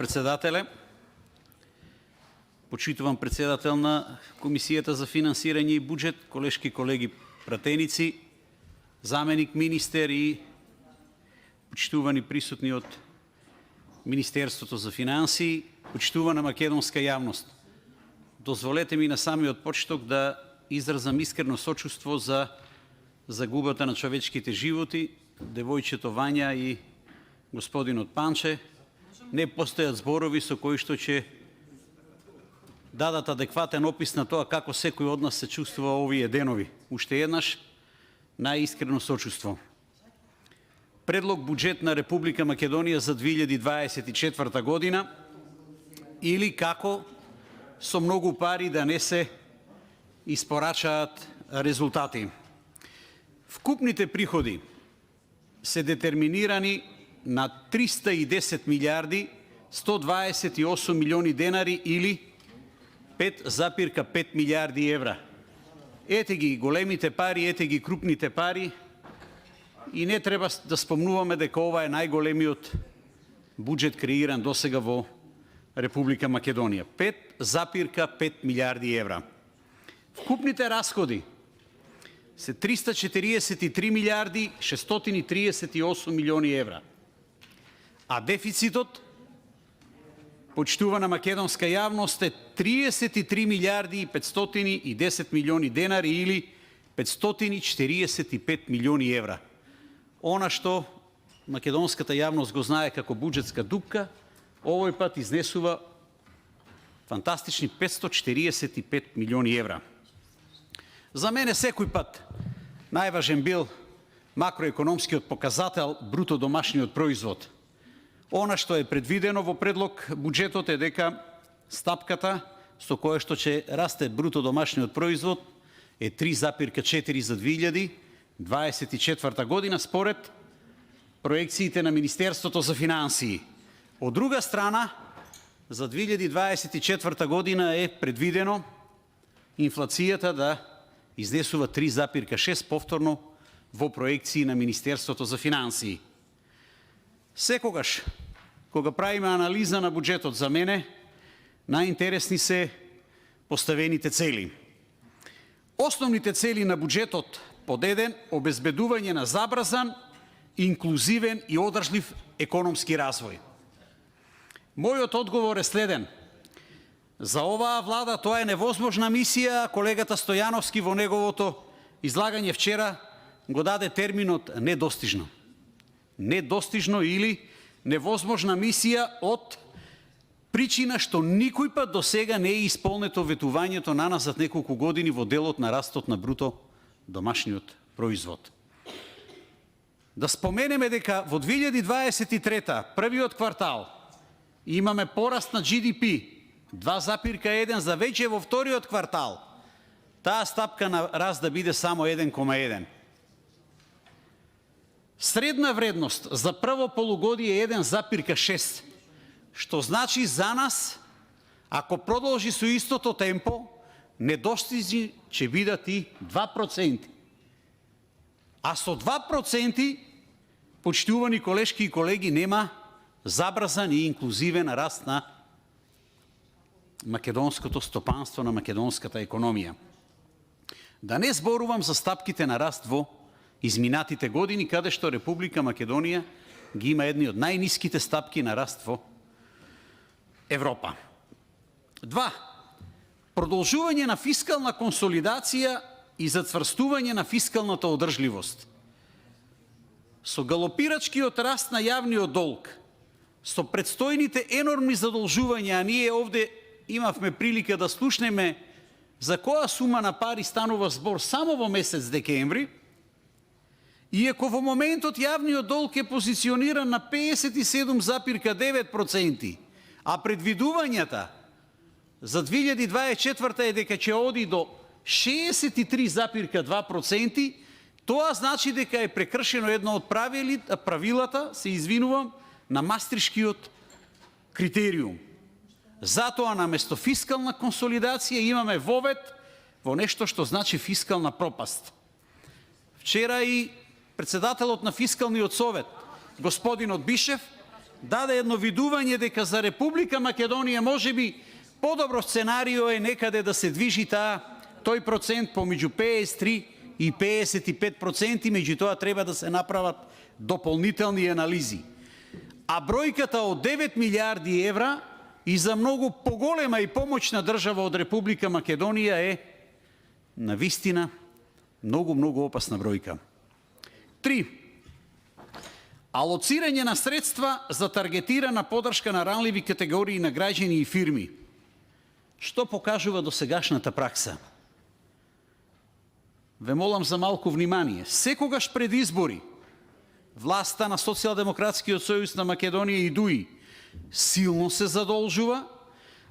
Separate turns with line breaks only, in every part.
Председателе, почитувам председател на Комисията за финансиране и бюджет, колежки, колеги, пратеници, заменик министър и почитувани присутни от Министерството за финанси, почитувана македонска явност. Дозволете ми на самиот почеток да изразам искрено сочувство за загубата на човечките животи, девојчето Вања и господинот Панче. Не постојат зборови со кои што ќе дадат адекватен опис на тоа како секој од нас се чувствува овие денови. Уште еднаш, најискрено сочувство. Предлог буџет на Република Македонија за 2024 година или како со многу пари да не се испорачаат резултати. Вкупните приходи се детерминирани на 310 милиарди 128 милиони денари или 5,5 милиарди евра. Ете ги големите пари, ете ги крупните пари и не треба да спомнуваме дека ова е најголемиот буџет креиран досега во Република Македонија. 5,5 милиарди евра. Вкупните расходи се 343 милиарди 638 милиони евра. А дефицитот, почитувана македонска јавност, е 33 милиарди 510 милиони денари или 545 милиони евра. Она што македонската јавност го знае како буџетска дупка, овој пат изнесува фантастични 545 милиони евра. За мене секој пат најважен бил макроекономскиот показател бруто домашниот производ. Она што е предвидено во предлог буџетот е дека стапката со која што ќе расте бруто домашниот производ е 3,4 за 2024 година според проекциите на Министерството за финансии. Од друга страна, за 2024 година е предвидено инфлацијата да изнесува 3,6 повторно во проекции на Министерството за финансии. Секогаш, кога правиме анализа на буџетот, за мене најинтересни се поставените цели. Основните цели на буџетот под еден обезбедување на забрзан, инклузивен и одржлив економски развој. Мојот одговор е следен. За оваа влада тоа е невозможна мисија, колегата Стојановски во неговото излагање вчера го даде терминот недостижно. Недостижно или невозможна мисија од причина што никој пат до сега не е исполнето ветувањето на назад неколку години во делот на растот на бруто домашниот производ. Да споменеме дека во 2023 првиот квартал имаме пораст на GDP 2,1 за веќе во вториот квартал. Таа стапка на раст да биде само 1,1. Средна вредност за прво полугодие е 1,6, што значи за нас, ако продолжи со истото темпо, недостижи ќе бидат и 2%. А со 2%, почитувани колешки и колеги, нема забрзан и инклузивен раст на македонското стопанство, на македонската економија. Да не зборувам за стапките на раст во изминатите години, каде што Република Македонија ги има едни од најниските стапки на раст во Европа. 2. Продолжување на фискална консолидација и зацврстување на фискалната одржливост. Со галопирачкиот раст на јавниот долг, со предстојните енормни задолжувања, а ние овде имавме прилика да слушнеме за која сума на пари станува збор само во месец декември, иако во моментот јавниот долг е позициониран на 57,9%, а предвидувањата за 2024 е дека ќе оди до 63,2%, тоа значи дека е прекршено едно од правилата, се извинувам, на Мастришкиот критериум. Затоа наместо фискална консолидација имаме вовед во нешто што значи фискална пропаст. Вчера и председателот на Фискалниот совет, господинот Бишев, даде едно видување дека за Република Македонија можеби подобро сценарио е некаде да се движи тој процент помеѓу 53 и 55%, меѓутоа треба да се направат дополнителни анализи. А бројката од 9 милиарди евра и за многу поголема и помоćна држава од Република Македонија е навистина многу опасна бројка. 3. Алоцирање на средства за таргетирана подршка на ранливи категории на граѓани и фирми. Што покажува досегашната пракса? Ве молам за малку внимание. Секогаш пред избори власта на Социјалдемократскиот сојуз на Македонија и ДУИ силно се задолжува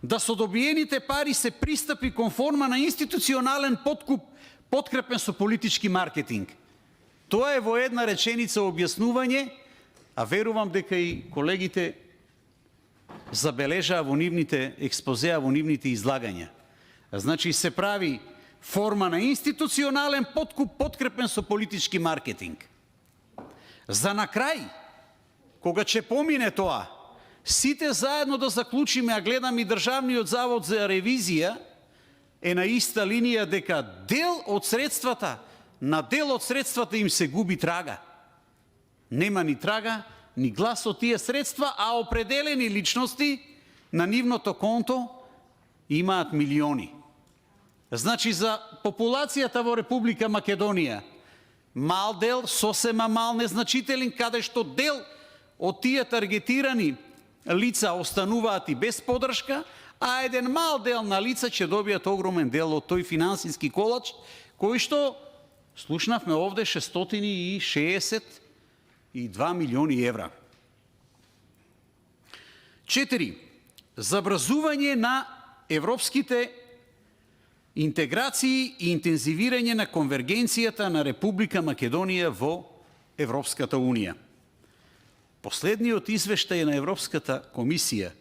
да со добиените пари се пристапи кон форма на институционален подкуп подкрепен со политички маркетинг. Тоа е во една реченица објаснување, а верувам дека и колегите забележаа во нивните експозеа, во нивните излагања. Значи се прави форма на институционален подкуп подкрепен со политички маркетинг. За на крај, кога ќе помине тоа, сите заедно да заклучиме, а гледам и Државниот завод за ревизија е на иста линија дека на дел од средствата им се губи трага. Нема ни трага, ни глас од тие средства, а определени личности на нивното конто имаат милиони. Значи за популацијата во Република Македонија, мал дел, сосема мал, незначителен, каде што дел од тие таргетирани лица остануваат и без подршка, а еден мал дел на лица ќе добијат огромен дел од тој финансиски колач, кој што, слушнавме овде, 662 милиони евра. 4. Забрзување на европските интеграции и интензивирање на конвергенцијата на Република Македонија во Европската Унија. Последниот извештај на Европската комисија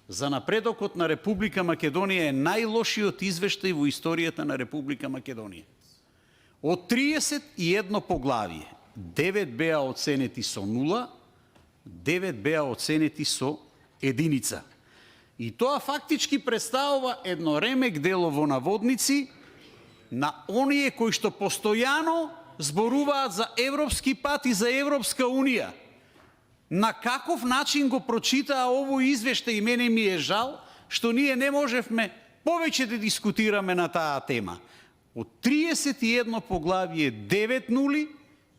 за напредокот на Република Македонија е најлошиот извештај во историјата на Република Македонија. Од 31 поглавие, 9 беа оценети со 0, 9 беа оценети со 1. И тоа фактички представува едно ремек дело во наводници на оние кои што постојано зборуваат за европски пат и за Европска Унија. На каков начин го прочитаа овој извештај, мене ми е жал што ние не можевме повеќе да дискутираме на таа тема. Од 31 поглавие 9 нули,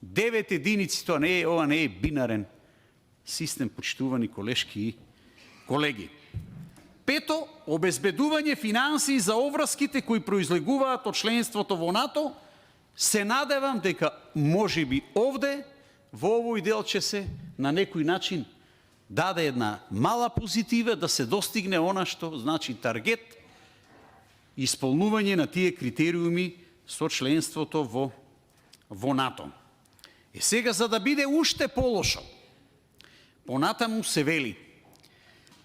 9 единици, ова не е бинарен систем, почитувани колешки и колеги. 5. Обезбедување финансии за обврските кои произлегуваат од членството во НАТО. Се надевам дека можеби овде, во овој дел ќе се на некој начин даде една мала позитива да се достигне она што значи таргет, исполнување на тие критериуми со членството во НАТО. И сега, за да биде уште полошо, понатаму се вели: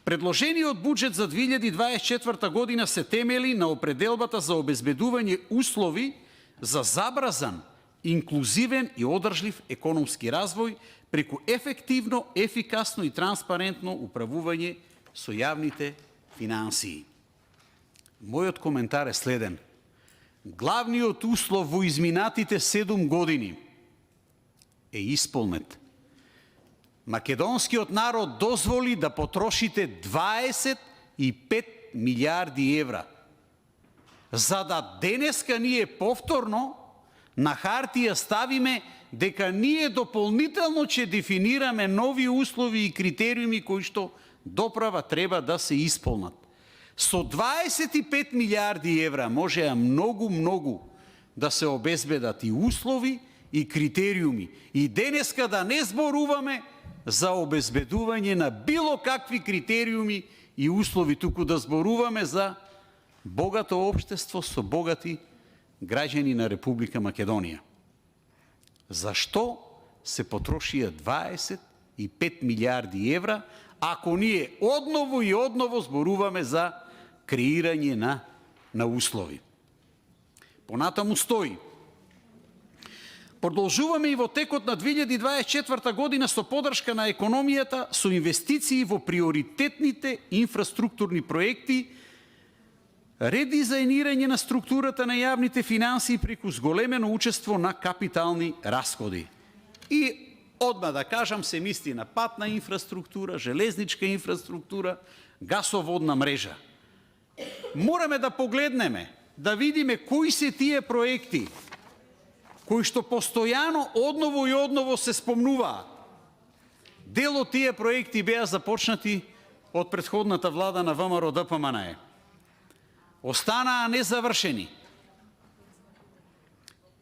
предложениот буџет за 2024 година се темели на определбата за обезбедување услови за забрзан, инклузивен и одржлив економски развој преку ефективно, ефикасно и транспарентно управување со јавните финансии. Мојот коментар е следен. Главниот услов во изминатите 7 години е исполнет. Македонскиот народ дозволи да потрошите 25 милиарди евра. За да денеска ние повторно на хартија ставиме дека ние дополнително ќе дефинираме нови услови и критериуми кои што доправа треба да се исполнат. Со 25 милиарди евра можеа многу да се обезбедат и услови и критериуми. И денеска да не зборуваме за обезбедување на било какви критериуми и услови, туку да зборуваме за богато општество со богати граѓани на Република Македонија. Зашто се потрошија 25 милиарди евра, ако ние одново и одново зборуваме за креирање на услови? Понатаму стои: Продолжуваме и во текот на 2024 година со подршка на економијата, со инвестиции во приоритетните инфраструктурни проекти, редизајнирање на структурата на јавните финансии преку зголемено учество на капитални расходи. И одма да кажам, се мисли на патна инфраструктура, железничка инфраструктура, гасоводна мрежа. Мораме да погледнеме, да видиме кои се тие проекти кои што постојано одново и одново се спомнуваат. Дел од тие проекти беа започнати од претходната влада на ВМРО ДПМНЕ. Останаа незавршени.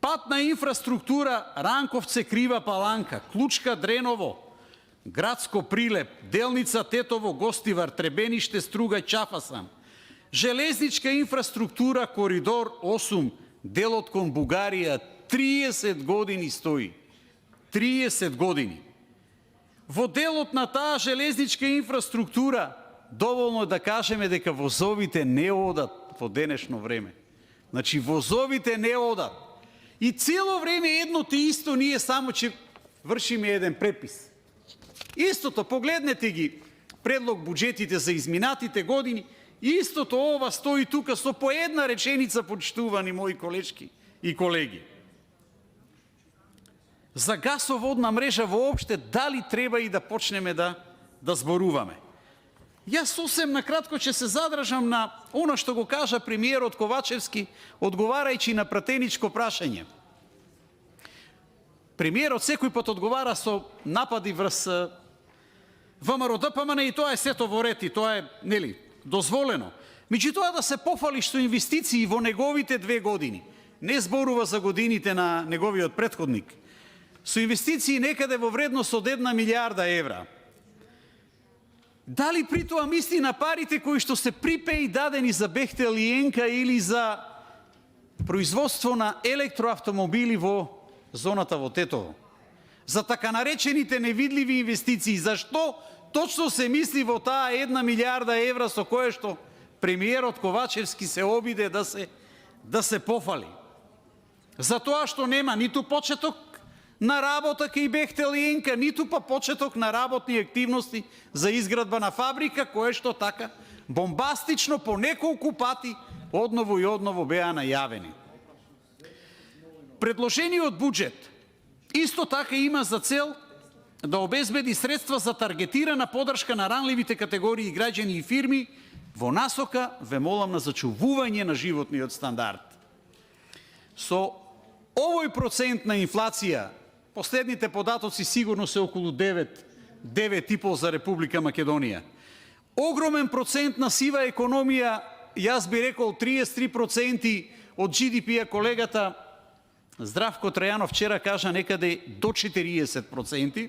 Патна инфраструктура Ранковце Крива Паланка, Клучка Дреново, Градско Прилеп, Делница Тетово Гостивар, Требениште Струга Чафасан. Железничка инфраструктура Коридор 8, делот кон Бугарија, 30 години стои. 30 години. Во делот на таа железничка инфраструктура, доволно е да кажеме дека возовите не одат во денешно време. Значи, возовите не одат. И цело време едно те исто ние само че вршиме еден препис. Истото, погледнете ги, предлог буџетите за изминатите години, истото ова стои тука со по една реченица, почитувани мои колешки и колеги. За гасоводна мрежа воопште дали треба и да почнеме да зборуваме. Јас сосем накратко ќе се задржам на оно што го кажа премиерот Ковачевски, одговарајќи на пратеничко прашање. Премиерот секој пат одговара со напади врз ВМРО ДПМНЕ и тоа е сето во ред и тоа е, нели, дозволено. Меѓутоа да се пофали што инвестиции во неговите 2 години, не зборува за годините на неговиот претходник, со инвестиции некаде во вредност од 1 милијарда евра. Дали при тоа мисли на парите кои што се припеи дадени за Бехтел и Енка или за производство на електроавтомобили во зоната во Тетово? За така наречените невидливи инвестиции, зашто точно се мисли во таа 1 милијарда евра со кое што премиерот Ковачевски се обиде да се пофали? За тоа што нема ниту почеток на работа кај Бехтел и Енка, ниту па почеток на работни активности за изградба на фабрика, кое што така бомбастично по неколку пати одново и одново беа најавени. Предложениот буџет исто така има за цел да обезбеди средства за таргетирана подршка на ранливите категории граѓани и фирми во насока, ве молам, на зачувување на животниот стандард. Со овој процент на инфлација, последните податоци сигурно се околу 9,5 за Република Македонија. Огромен процент на сива економија, јас би рекол 33% од GDP-а, колегата Здравко Трајанов вчера кажа некаде до 40%.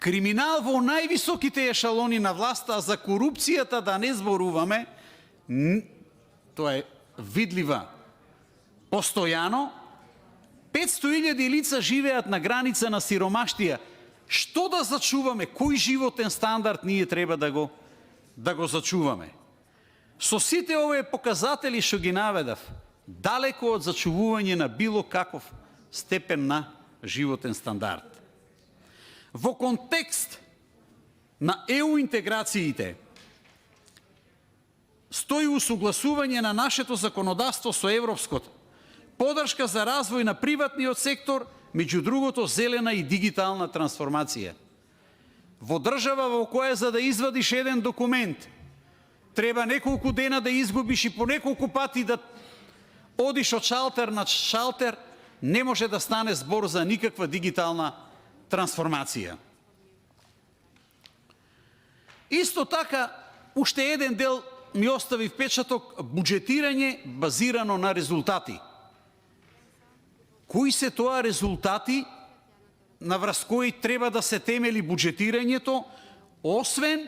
Криминал во највисоките ешалони на власта, а за корупцијата да не зборуваме, тоа е видлива постојано. 500.000 лица живеат на граница на сиромаштија. Што да зачуваме? Кој животен стандард ние треба да го зачуваме? Со сите овие показатели што ги наведав, далеко од зачувување на било каков степен на животен стандард. Во контекст на ЕУ интеграциите стои усогласување на нашето законодавство со европското, подршка за развој на приватниот сектор, меѓу другото зелена и дигитална трансформација. Во држава во која за да извадиш еден документ, треба неколку дена да изгубиш и по неколку пати да одиш од шалтер на шалтер, не може да стане збор за никаква дигитална трансформација. Исто така, уште еден дел ми остави впечаток, буџетирање базирано на резултати. Кои се тоа резултати на врз кои треба да се темели буџетирањето, освен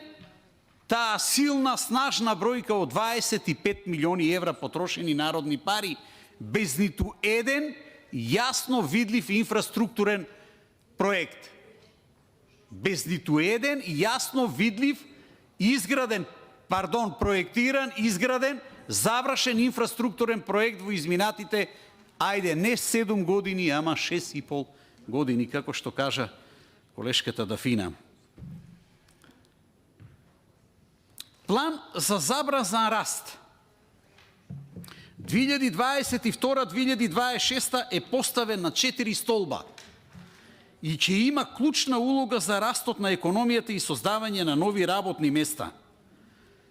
таа силна, снажна бројка од 25 милиони евра потрошени народни пари, без ниту еден јасно видлив инфраструктурен проект. Без ниту еден јасно видлив проектиран, изграден, завршен инфраструктурен проект во изминатите Ајде, не 7 години, ама 6,5 години, како што кажа колешката Дафина. План за забрзан раст 2022-2026 е поставен на 4 столба и ќе има клучна улога за растот на економијата и создавање на нови работни места.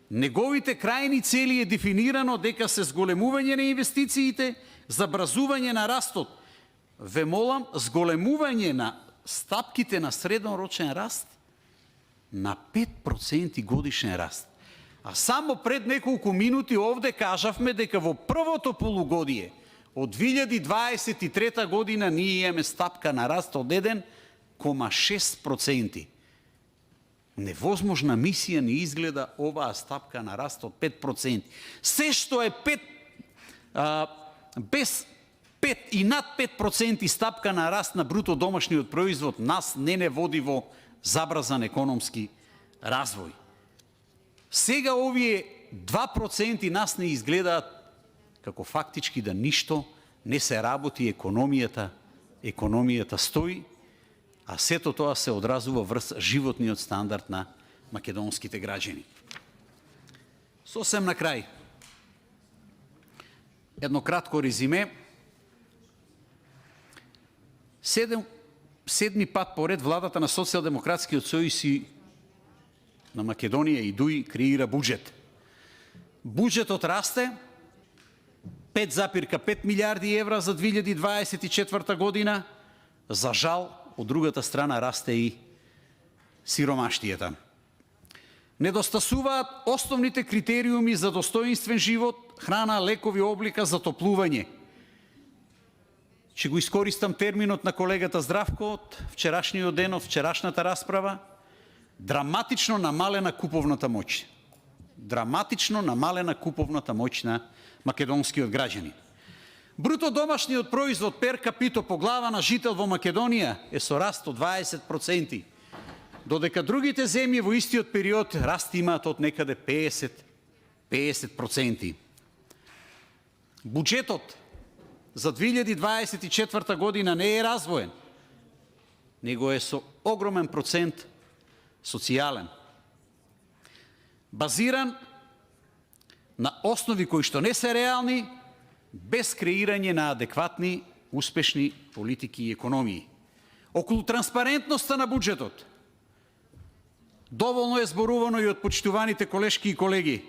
Неговите крајни цели е дефинирано дека се зголемување на инвестициите, забрзување на растот. Ве молам, зголемување на стапките на среднорочен раст на 5% годишен раст. А само пред неколку минути овде кажавме дека во првото полугодие од 2023 година ние имаме стапка на раст од 1,6%. Невозможна мисија не изгледа оваа стапка на раст од 5%. Се што е без 5 и над 5% стапка на раст на бруто домашниот производ нас не води во забрзан економски развој. Сега овие 2% нас не изгледаат како фактички да ништо не се работи, економијата стои, а сето тоа се одразува врз животниот стандард на македонските граѓани. Сосем на крај. Едно кратко резиме. Седми пат поред владата на Социјалдемократскиот сојуз на Македонија и ДУИ креира буџет. Буџетот расте 5,5 милиарди евра за 2024 година. За жал, од другата страна расте и сиромаштијата. Недостасуваат основните критериуми за достоинствен живот, храна, лекови, облика, затоплување. Ќе го искористам терминот на колегата Здравко од вчерашниот ден, од вчерашната расправа. Драматично намалена куповната моќ. Драматично намалена куповната моќ на македонскиот граѓанин. Бруто домашниот производ пер капито по глава на жител во Македонија е со раст од 20%, додека другите земји во истиот период раст имаат од некаде 50%. Буџетот за 2024 година не е развоен, него е со огромен процент социјален. Базиран на основи кои што не се реални, без креирање на адекватни, успешни политики и економии. Околу транспарентноста на буџетот, доволно е зборувано и од почитуваните колешки и колеги.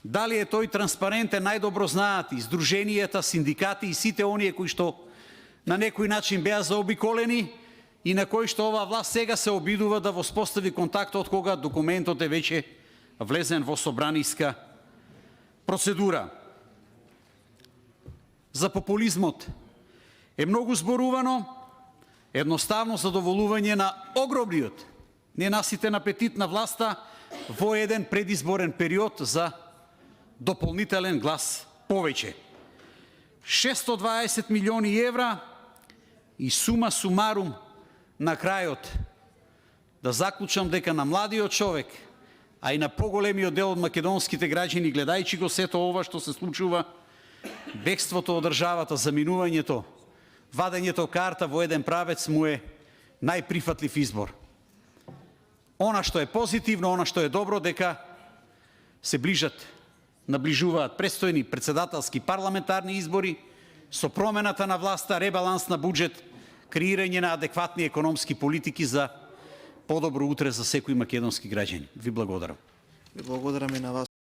Дали е тој транспарентен, најдобро знаат и здруженијата, синдикати и сите оние кои што на некој начин беа заобиколени и на кои што оваа власт сега се обидува да воспостави контакт од кога документот е веќе влезен во собраниска процедура. За популизмот е многу зборувано, едноставно задоволување на огромниот, ненаситен апетит на власта во еден предизборен период за дополнителен глас повеќе. 620 милиони евра и сума сумарум на крајот. Да заклучам дека на младиот човек, а и на поголемиот дел од македонските граѓани, гледајќи го сето ова што се случува, бегството од државата, заминувањето, вадењето карта во еден правец му е најприфатлив избор. Она што е позитивно, она што е добро, дека се наближуваат престојни председателски парламентарни избори, со промената на власта, ребаланс на буџет, креирање на адекватни економски политики за подобро утре за секој македонски граѓани. Ви благодарам.
Ви благодарам и на вас.